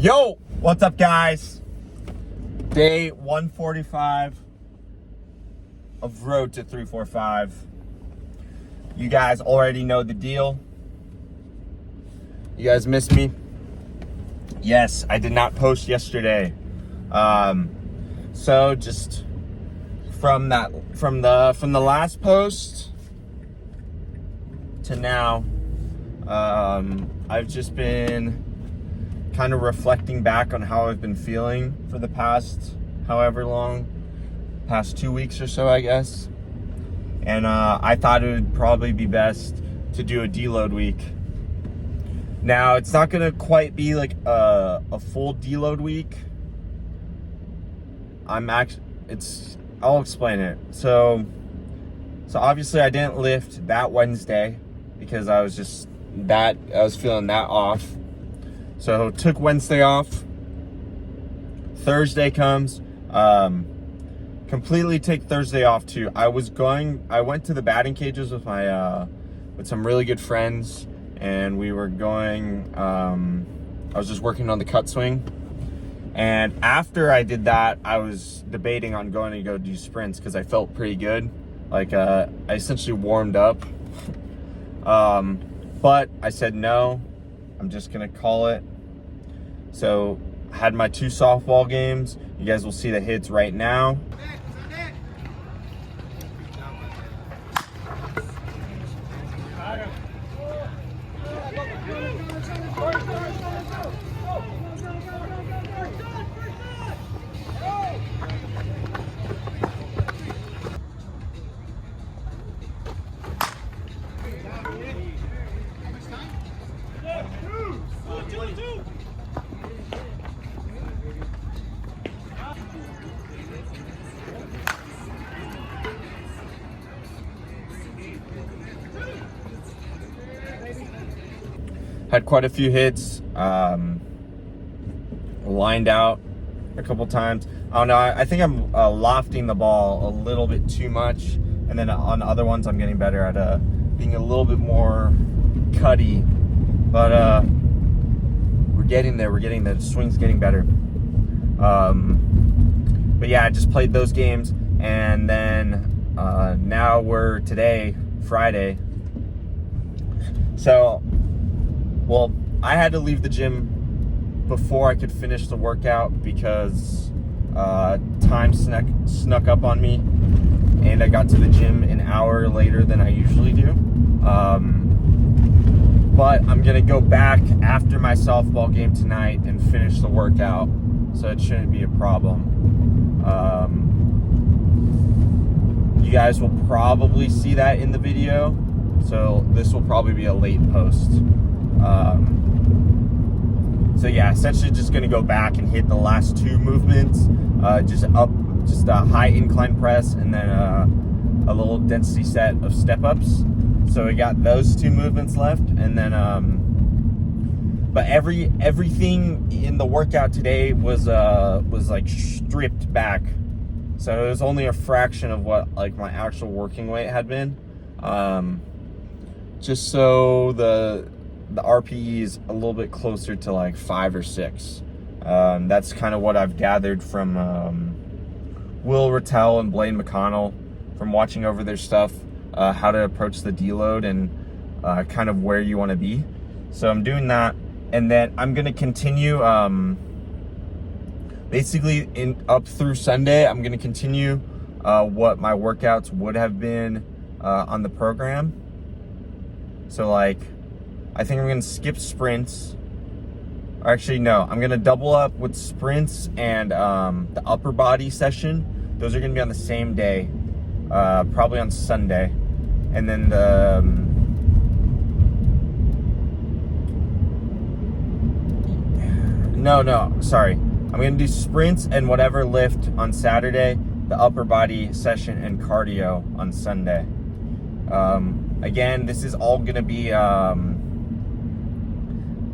Yo, what's up, guys? Day 145 of Road to 345. You guys already know the deal. You guys miss me? Yes, I did not post yesterday. So just from the last post to now, I've just been kind of reflecting back on how I've been feeling for the past past 2 weeks or so, I guess. And I thought it would probably be best to do a deload week. Now, it's not gonna quite be like a full deload week. I'll explain it. So obviously I didn't lift that Wednesday because I was feeling that off. So took Wednesday off. Thursday comes. Completely take Thursday off too. I went to the batting cages with with some really good friends, and we were going, I was just working on the cut swing. And after I did that, I was debating on going to go do sprints because I felt pretty good. Like, I essentially warmed up. But I said no, I'm just gonna call it. So I had my 2 softball games. You guys will see the hits right now. Had quite a few hits, lined out a couple times. I don't know, I think I'm lofting the ball a little bit too much, and then on other ones I'm getting better at being a little bit more cutty. But we're getting there. The swing's getting better. But yeah, I just played those games, and then now we're today, Friday. So, well, I had to leave the gym before I could finish the workout because time snuck up on me, and I got to the gym an hour later than I usually do. But I'm gonna go back after my softball game tonight and finish the workout, so it shouldn't be a problem. You guys will probably see that in the video, so this will probably be a late post. So yeah, essentially just gonna go back and hit the last 2 movements, just a high incline press, and then a little density set of step-ups. So we got those 2 movements left, and then but everything in the workout today was like stripped back, so it was only a fraction of what like my actual working weight had been, just so the RPE is a little bit closer to like 5 or 6. That's kind of what I've gathered from Will Rattel and Blaine McConnell from watching over their stuff, how to approach the deload and kind of where you want to be. So I'm doing that, and then I'm going to continue basically up through Sunday. I'm going to continue what my workouts would have been on the program. So like, I think I'm going to skip sprints. Or actually, no, I'm going to double up with sprints and the upper body session. Those are going to be on the same day, probably on Sunday. And then sorry. I'm going to do sprints and whatever lift on Saturday, the upper body session and cardio on Sunday. Again, this is all going to be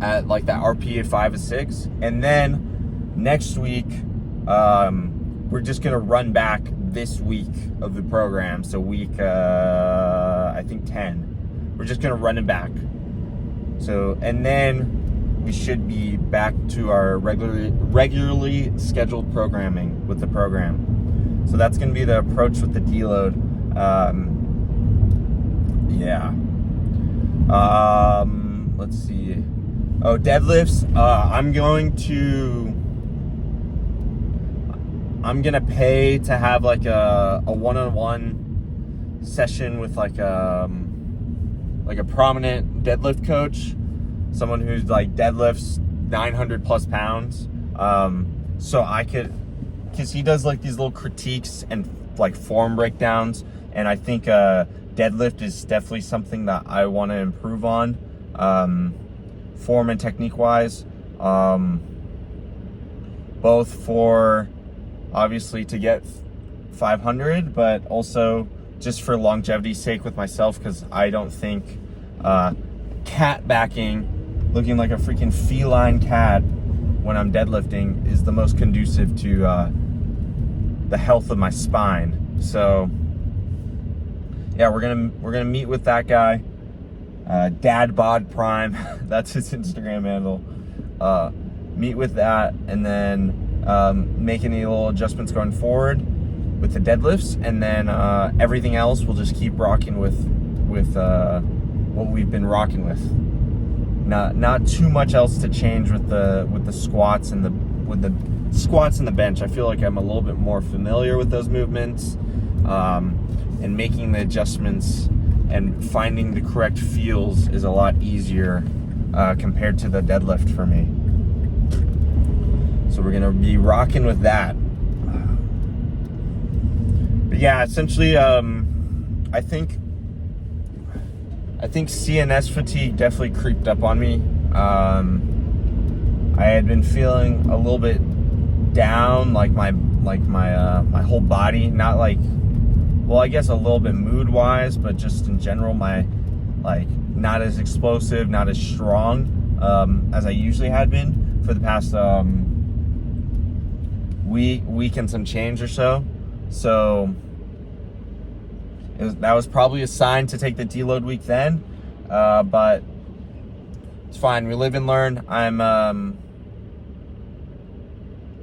at like that RP at 5 or 6, and then next week we're just gonna run back this week of the program. So week I think 10, we're just gonna run it back. So, and then we should be back to our regularly scheduled programming with the program. So that's going to be the approach with the deload. Yeah. Let's see. Oh, deadlifts. I'm gonna pay to have like a one-on-one session with like a prominent deadlift coach, someone who's like deadlifts 900 plus pounds. So I could, because he does like these little critiques and like form breakdowns, and I think deadlift is definitely something that I want to improve on, form and technique wise, both for obviously to get 500, but also just for longevity's sake with myself, because I don't think cat backing, looking like a freaking feline cat when I'm deadlifting, is the most conducive to the health of my spine. So yeah, we're gonna meet with that guy, Dad Bod Prime. That's his Instagram handle. Meet with that, and then make any little adjustments going forward with the deadlifts, and then everything else we'll just keep rocking with what we've been rocking with. Not too much else to change with the squats and the squats and the bench. I feel like I'm a little bit more familiar with those movements, and making the adjustments and finding the correct feels is a lot easier compared to the deadlift for me. So we're gonna be rocking with that. But yeah, essentially, I think CNS fatigue definitely creeped up on me. I had been feeling a little bit down, like my whole body, not like, well, I guess a little bit mood wise, but just in general, my not as explosive, not as strong as I usually had been for the past week and some change or so. So that was probably a sign to take the deload week then, but it's fine. We live and learn.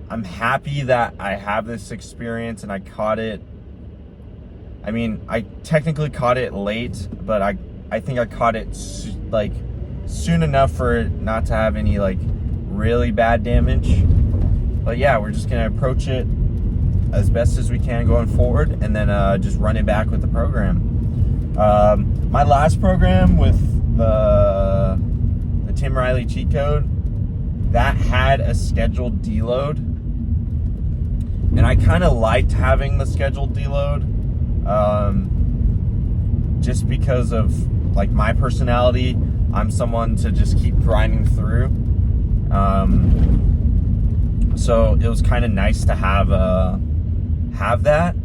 I'm happy that I have this experience and I caught it. I mean, I technically caught it late, but I think I caught it soon enough for it not to have any like really bad damage. But yeah, we're just gonna approach it as best as we can going forward, and then just run it back with the program. My last program with the Tim Riley cheat code, that had a scheduled deload, and I kind of liked having the scheduled deload, just because of like my personality. I'm someone to just keep grinding through. So it was kind of nice to have that.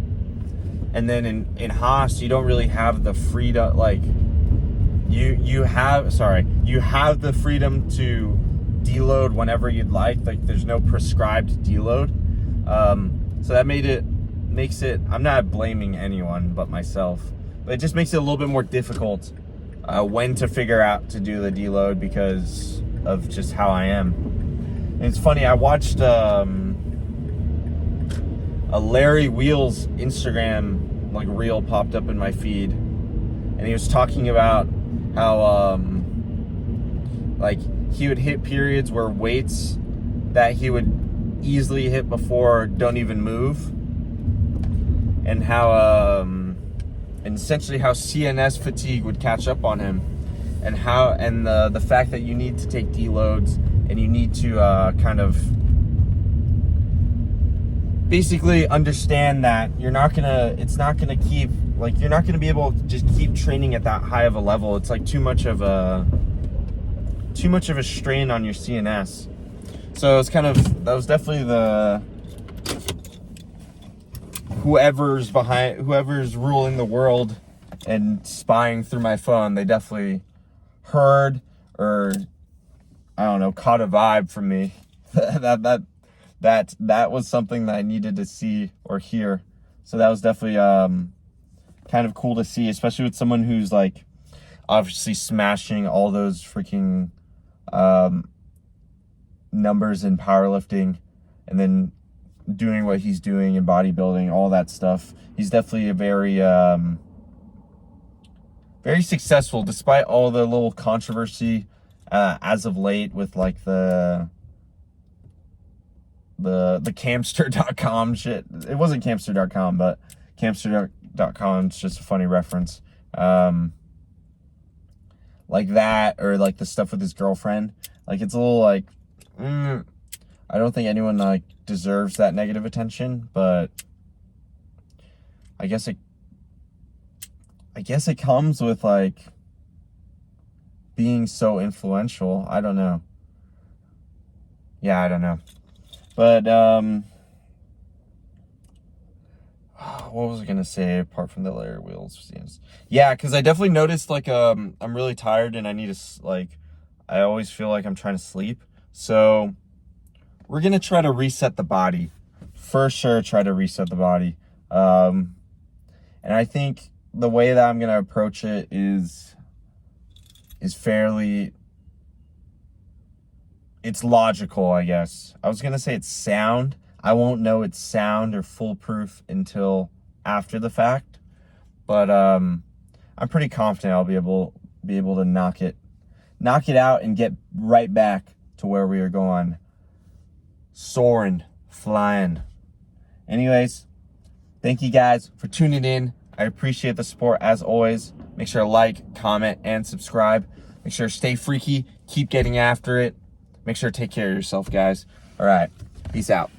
And then in Haas, you don't really have the freedom, like you have the freedom to deload whenever you'd like there's no prescribed deload. So that makes it, I'm not blaming anyone but myself, but it just makes it a little bit more difficult when to figure out to do the deload because of just how I am. And it's funny, I watched a Larry Wheels Instagram like reel popped up in my feed, and he was talking about how like he would hit periods where weights that he would easily hit before don't even move, and how and essentially how CNS fatigue would catch up on him, and the fact that you need to take deloads and you need to kind of basically understand that you're not gonna be able to just keep training at that high of a level. It's like too much of a strain on your CNS. So it's that was definitely whoever's ruling the world and spying through my phone, they definitely heard, or I don't know, caught a vibe from me. that was something that I needed to see or hear. So that was definitely kind of cool to see, especially with someone who's like obviously smashing all those freaking numbers in powerlifting and then doing what he's doing in bodybuilding, all that stuff. He's definitely a very very successful, despite all the little controversy as of late with like the Camster.com shit. It wasn't Camster.com, but Camster.com is just a funny reference. Like that, or like the stuff with his girlfriend. Like, it's a little like, I don't think anyone like deserves that negative attention, but I guess it comes with like being so influential. I don't know. Yeah, I don't know. But what was I gonna say apart from the layer wheels? Yeah, because I definitely noticed like I'm really tired and I need to like, I always feel like I'm trying to sleep. So we're gonna try to reset the body. For sure, try to reset the body. And I think the way that I'm gonna approach it is fairly, it's logical, I guess. I was gonna say it's sound. I won't know it's sound or foolproof until after the fact, but I'm pretty confident I'll be able to knock it out and get right back to where we are going, soaring, flying. Anyways, thank you guys for tuning in. I appreciate the support as always. Make sure to like, comment, and subscribe. Make sure to stay freaky, keep getting after it. Make sure to take care of yourself, guys. All right, peace out.